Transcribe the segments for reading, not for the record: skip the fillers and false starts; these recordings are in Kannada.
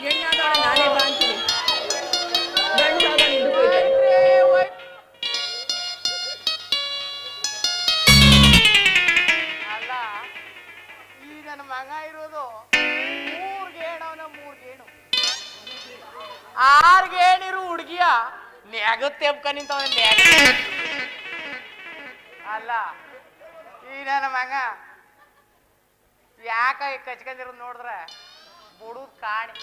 ಹೆಣ್ಣಾದವಳ ನಾನೇ ಬಾ ಅಂತೀನಿ. ಗಂಡಾದ ನಿಂದು ಅಲ್ಲ, ಈ ನನ್ನ ಮಗ ಇರೋದು ಮೂರ್ಗೇಣವನ ಮೂರ್ಗೇಣು. ಆರ್ಗೇಣಿರು ಹುಡುಗಿಯ ನೆಗುತ್ತೆ ಅಪ್ಕ ನಿಂತವ. ಅಲ್ಲ, ಈ ನನ್ನ ಮಗ ಯಾಕ ಕಚ್ಕೊಂಡಿರೋದು ನೋಡಿದ್ರೆ ಬುಡುದ್ ಕಾಣಿ.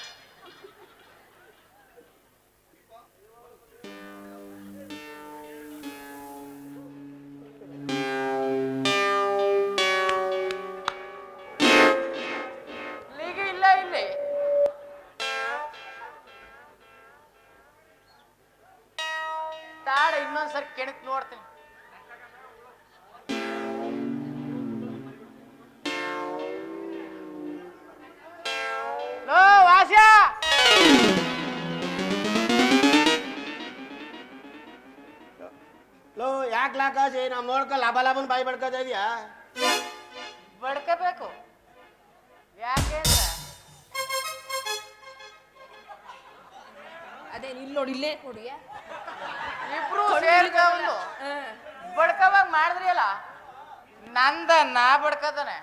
ಇಲ್ಲ ಇಲ್ಲಿ ತಾಡ ಇನ್ನೊಂದ್ಸರಿ ಕೆಣಕ್ ನೋಡ್ತೀನಿ. ವಾಸ್ಯ ಲೋ ಯಾಕೆ ಲಾಕಾಸಿ ನಾವು ನೋಡ್ಕೊ ಲಾಭ ಲಾಭನ್ ಬಾಯಿ ಬಡ್ಕೋತಾ ಇದೀಯಾ? ಬಡ್ಕೋಬೇಕು. ಯಾಕೆಂದ್ರೆ ಅದೇ ಇಲ್ಲಿ ನೋಡಿ, ಇಲ್ಲೇ ನೋಡಿಯ ಇಬ್ರು ಸೇರ್ಕೊಂಡು ಬಡ್ಕೋವಾಗ ಮಾಡಿದ್ರಿ ಅಲ್ಲ, ನಂದ ನಾ ಬಡ್ಕತಾನೆ.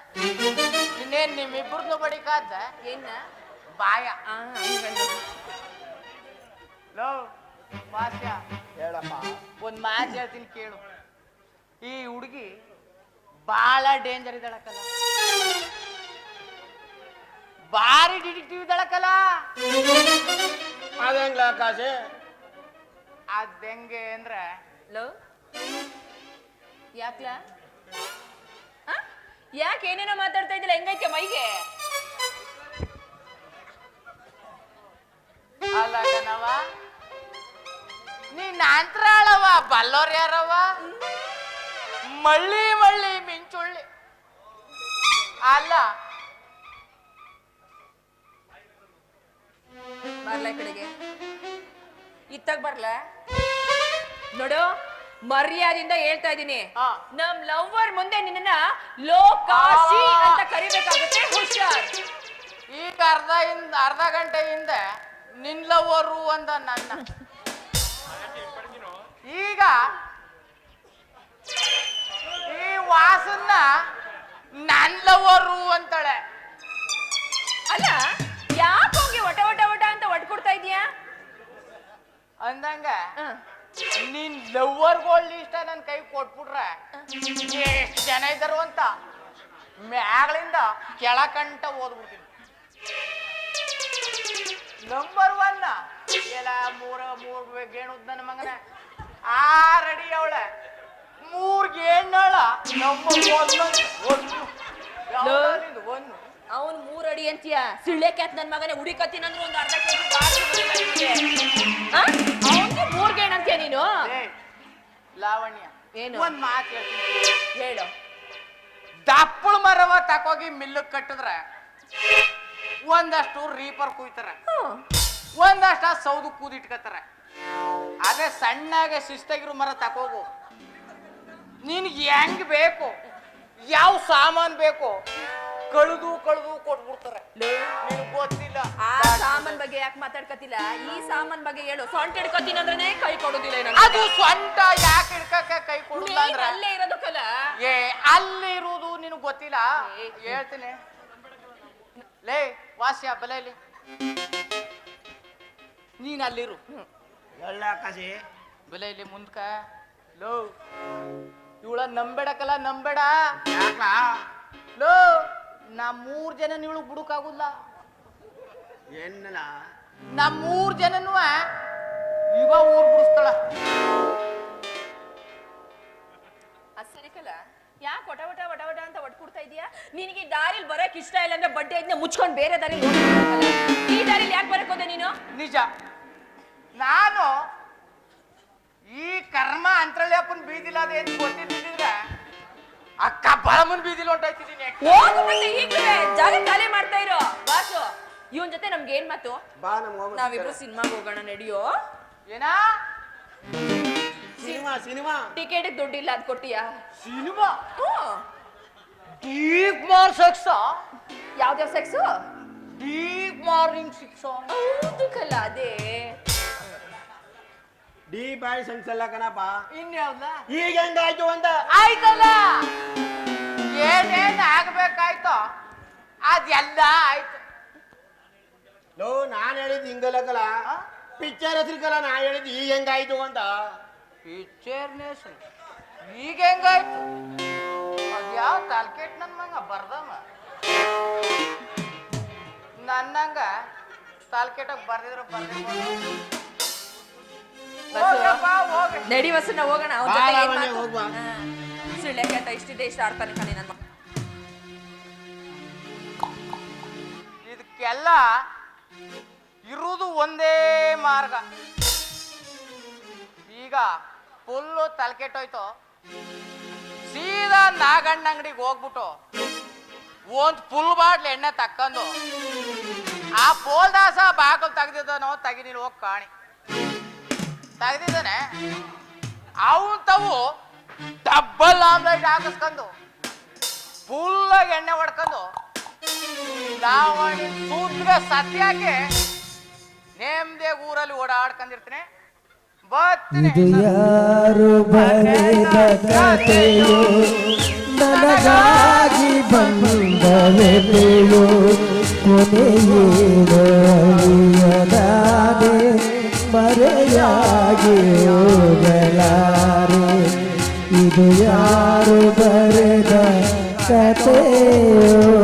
ಇನ್ನೇನ್ ನಿಮ್ಮಿಬ್ರದ್ದು ಬಡಿಕಾದ ಏನ ಬಾಯ. ಲೋ ವಾಸ್ಯ, ಹೇಳಪ್ಪ. ಒಂದ್ ಮಾತು ಹೇಳ್ತೀನಿ ಕೇಳು. ಈ ಹುಡುಗಿ ಬಾಳ ಡೇಂಜರ್ ಇದ್ದಾಳಕ್ಕಲ್ಲ, ಬಾರಿ ಡಿಟೆಕ್ಟಿವ್ ಇದ್ದಾಳಕ್ಕಲ್ಲ. ಅದೇಂಗ್ ಲಾಕಾಸಿ? ಅದ್ ಹೆಂಗೆ ಅಂದ್ರೆ ಲೋ ಯಾಕ್ಲ ಯಾಕೆ ಏನೇನೋ ಮಾತಾಡ್ತಾ ಇದ್ದಿಲ್ಲ? ಹೆಂಗೈತೆ ಮೈಗೆ? ಅಲ್ಲ ಕಣವ, ನೀನ್ ಅಂತರಾಳವ, ಬಲ್ಲೋರ್ ಯಾರವ? ಮಳ್ಳಿ ಮಳ್ಳಿ ಮಿಂಚುಳ್ಳಿ. ಅಲ್ಲ ಬರ್ಲ ಈ ಕಡೆಗೆ, ಇತ್ತಾಗ ಬರ್ಲ ನೋಡು. ಮರ್ಯಾದಿಂದ ಹೇಳ್ತಾ ಇದೀನಿ, ನಮ್ ಲವ್ವರ್ ಮುಂದೆ ನಿನ್ನ ಲೋಕಾಸಿ ಅಂತ ಕರಿಬೇಕಾಗುತ್ತೆ. ಹುಷಾರ್. ಈಗ ಅರ್ಧ ಗಂಟೆ ಹಿಂದೆ ನಿನ್ಲವರು ಅಂದ ನನ್ನ. ಈಗ ಈ ವಾಸನ್ನ ನನ್ಲವರು ಅಂತಾಳೆ. ಅಲ್ಲ, ಯಾಕೆ ಹೋಗಿ ಒಟ ಒಟ ಒಟ ಅಂತ ಒಟ್ಕೊಡ್ತಾ ಇದೀಯಾ ಅಂದಂಗ ನೀನ್ ಲವ್ವರ್ಗಳು ಇಷ್ಟ ನನ್ ಕೈ ಕೊಟ್ಬಿಟ್ರೆ ಎಷ್ಟು ಜನ ಇದ್ದಾರು ಅಂತ ಮ್ಯಾಗಳಿಂದ ಕೆಳಕಂಟ ಓದ್ಬಿಡ್ತೀನಿ. ನಂಬರ್ ಒನ್ ಎಲ್ಲ ಮೂರ್ ಗೇಣುದ್ ನನ್ನ ಮಗನ ಆ ರೆಡಿ ಅವಳೆ. ಮೂರ್ ಗೇಣಳ ಒಂದು ಅವನ್ 3 ಅಡಿ ಅಂತೀಯ? ಸಿಳ್ಳೆ ಕ್ಯಾತ್ ನನ್ ಮಗನೇ ಹುಡಿಕತ್ತೀನಂದ್ರೆ ಒಂದು ಅರ್ಧ ಕೆಜಿ ಅವನ್ಗೆ 3 ಗೇಣ್ ಅಂತೀಯ ನೀನು? ಲಾವಣ್ಯ, ಏನು? ಒಂದ್ ಮಾತು ಹೇಳ್ತೀನಿ ಹೇಳು. ದಪ್ಪಳ ಮರವ ತಕೋಗಿ ಮಿಲ್ಲಕ್ ಕಟ್ಟಿದ್ರೆ ಒಂದಷ್ಟು ರೀಪರ್ ಕುಯ್ತಾರ, ಒಂದಷ್ಟ ಸೌದು ಕೂದಿಟ್ಕತ್ತಾರ. ಅದೇ ಸಣ್ಣಗೆ ಶಿಸ್ತಾಗಿರೋ ಮರ ತಕೋಗು, ನಿನ್ಗೆ ಹೆಂಗ್ ಬೇಕು, ಯಾವ ಸಾಮಾನ್ ಬೇಕು ಕಳೆದು ಕೊಟ್ಬಿಡ್ತಾರೆ. ನಿನಗ್ ಗೊತ್ತಿಲ್ಲ. ಆ ಸಾಮಾನ್ ಬಗ್ಗೆ ಯಾಕೆ ಮಾತಾಡ್ಕತಿಲ್ಲ? ಈ ಸಾಮಾನ್ ಬಗ್ಗೆ ಹೇಳು. ಸೊಂಟ ಹಿಡ್ಕತೀನಿ ಅಂದ್ರೆ ಕೈ ಕೊಡೋದಿಲ್ಲ. ಅದು ಸೊಂಟ ಯಾಕೆ ಹಿಡ್ಕಕ್ಕೆ ಕೈ ಕೊಡುದಿಲ್ಲ ಅಂದ್ರೆ ಅಲ್ಲೇ ಇರೋದಕ್ಕಲ್ಲ. ಅಲ್ಲಿ ಇರುವುದು ನಿನಗ್ ಗೊತ್ತಿಲ್ಲ. ಹೇಳ್ತೀನಿ ಲೇ ವಾಸ್ಯ, ಬಲೆ ಇಲ್ಲಿ ನೀನ್ ಅಲ್ಲಿರು. ಲಾಕಾಸಿ ಬಲೆ ಇಲ್ಲಿ ಮುಂದ್ಕ. ಲೋ ಇವಳ ನಂಬೇಡಕಲ್ಲ, ನಂಬೇಡ. ಯಾಕ? ಲೋ ನಾ 3 ಜನ ಇವಳು ಬುಡುಕಾಗುಲ್ಲ. ಏನಿಲ್ಲ, ನಾ 3 ಜನನು ಇವ ಊರ್ ಬಿಡಿಸ್ತಾಳ. ಸರಿಕಲ್ಲ, ಯಾಕೆ ಒಟ ಒಟ ಒಟ ಒಟ ಅಂತ ಒಟ್ಕೊಡ್ತಾ ಇದೀಯಾ? ನಿನಗೆ ದಾರಿಲಿ ಬರಕ್ ಇಷ್ಟ ಇಲ್ಲ ಅಂದ್ರೆ ಬಡ್ಡೆ ಇದನ್ನ ಮುಚ್ಕೊಂಡು ಬೇರೆ ದಾರಿಲಿ ಈ ದಾರಿಲಿ ಯಾಕೆ ಬರಕ್ ಹೋದೆ ನೀನು? ನಿಜ, ನಾನು ಈ ಕರ್ಮ ಅಂತರಳ್ಯಪ್ಪನ ಬೀದಿಲ್ಲ ಅದೇನ್ ಗೊತ್ತಿದ್ದಿದ್ರೆ ಅಕ್ಕ ಬರಮನ್ ಬೀದಿಲ್ ಹೊಂಟಾಯ್ತಿದ್ದೀನಿ. ಹೋಗು ಮತ್ತೆ, ಈಗಲೇ ಜಾಗ ಖಾಲಿ ಮಾಡ್ತಾ ಇರೋ. ಬಾಸು, ಇವನ್ ಜೊತೆ ನಮ್ಗೆ ಏನ್ ಮಾತು? ಬಾ ನಮ್ಗೆ ನಾವಿಬ್ರು ಸಿನಿಮಾಗೆ ಹೋಗೋಣ, ನಡಿಯೋ. ಏನಾ ಸಿನಿಮಾ ಟಿಕೆಟ್ ದುಡ್ಡಿಲ್ಲ, ಅದ್ ಕೊಟ್ಟಿಯಾ? ಸಿನಿಮಾ ಡೀಪ್ ಮಾಲ್ ಸೆಕ್ಸ? ಯಾವ್ದ್ಯಾವ ಸೆಕ್ಸು? ಡೀಪ್ ಮಾರ್ನಿಂಗ್ 6 ಹೌದು ಕಲ ಅದೇ ಡಿ ಬಾಯ್ ಸೆನ್ಸಲ್ಲ ಕಣಪ್ಪ. ಇನ್ಯಾವ್ದ ಈಗ ಹೆಂಗಾಯ್ತು ಅಂತ ಆಯ್ತಲ್ಲ, ಏನೇನ್ ಆಗ್ಬೇಕಾಯ್ತೋ ಅದೆಲ್ಲ ಆಯ್ತು. ಲೋ ನಾನ್ ಹೇಳಿದ್ ಹಿಂಗಲ್ಲಕಲ್ಲ, ಪಿಕ್ಚರ್ ಹೆಸರಿಕಲ್ಲ ನಾ ಹೇಳಿದ್ ಈಗ ಹೆಂಗಾಯ್ತು ಅಂತ. ಪಿಕ್ಚರ್ನೇಸ್ ಈಗ ಹೆಂಗಾಯ್ತು? ಅದ್ಯಾವ ತಾಲ್ಕೆಟ್ ನನ್ ಮಂಗ ಬರ್ದಮ್ಮ ನನ್ನಂಗ ತಾಲ್ಕೆಟಾಗ ಬರ್ದಿದ್ರು ನಡಿ ವಸನ ಹೋಗೋಣ. ಅವ್ನ್ ಬಾ, ಜೊತೆ ಬಾ, ಏನ್ ಬನ್ನಿ, ಮಾತು? ಹೋಗ್ಬಾ. ಹಾ. ಸುಳ್ಳೆ ಕೇಳ್ತಾ ಇಷ್ಟಿದೆ ಇಷ್ಟ ಆಡ್ತಾನೆ ಕಣಿ ನನ್ನ ಮಗ. ಇದಕ್ಕೆಲ್ಲ ಇರುವುದು ಒಂದೇ ಮಾರ್ಗ. ಈಗ ಫುಲ್ಲು ತಲೆಕೆಟ್ಟೋಯ್ತು, ಸೀದಾ ನಾಗಣ್ಣ ಅಂಗಡಿಗೆ ಹೋಗ್ಬಿಟ್ಟು ಒಂದ್ ಫುಲ್ ಬಾಟ್ಲ್ ಎಣ್ಣೆ ತಕ್ಕಂದು ಆ ಪೋಲ್ದಾಸ ಬಾಕಲ್ ತೆಗ್ದಿದ್ದಾನೋ ತೆಗಿನಿಲ್ ಹೋಗಿ ಕಾಣಿ ತೆಗ್ದಿದ್ದಾನೆ. ಅವನ್ ತಾವು ಡಬ್ಬಲ್ ಆಮ್ಲೆಟ್ ಹಾಕಿಸ್ಕೊಂಡು ಫುಲ್ಲಾಗಿ ಎಣ್ಣೆ ಹೊಡ್ಕೊಂಡು ಲಾವಣಿ ಸೂತ್ಗೆ ಸತ್ಯಾಕೆ ನೇಮ್ದೆ ಊರಲ್ಲಿ ಓಡಾಡ್ಕೊಂಡಿರ್ತೀನಿ. ಇದು ಯಾರು ಬರೆದ ಕಥೆಯೋ, ನನಗಾಗಿ ಬಂದ ವೆಲೆಯೋ, ಕೊನೆಯೇನೋ ಅರಿಯದಾದೆ ಮರೆಯಾಗಿ ಹೋಗಲಾರೆ. ಇದು ಯಾರು ಬರೆದ ಕಥೆಯೋ.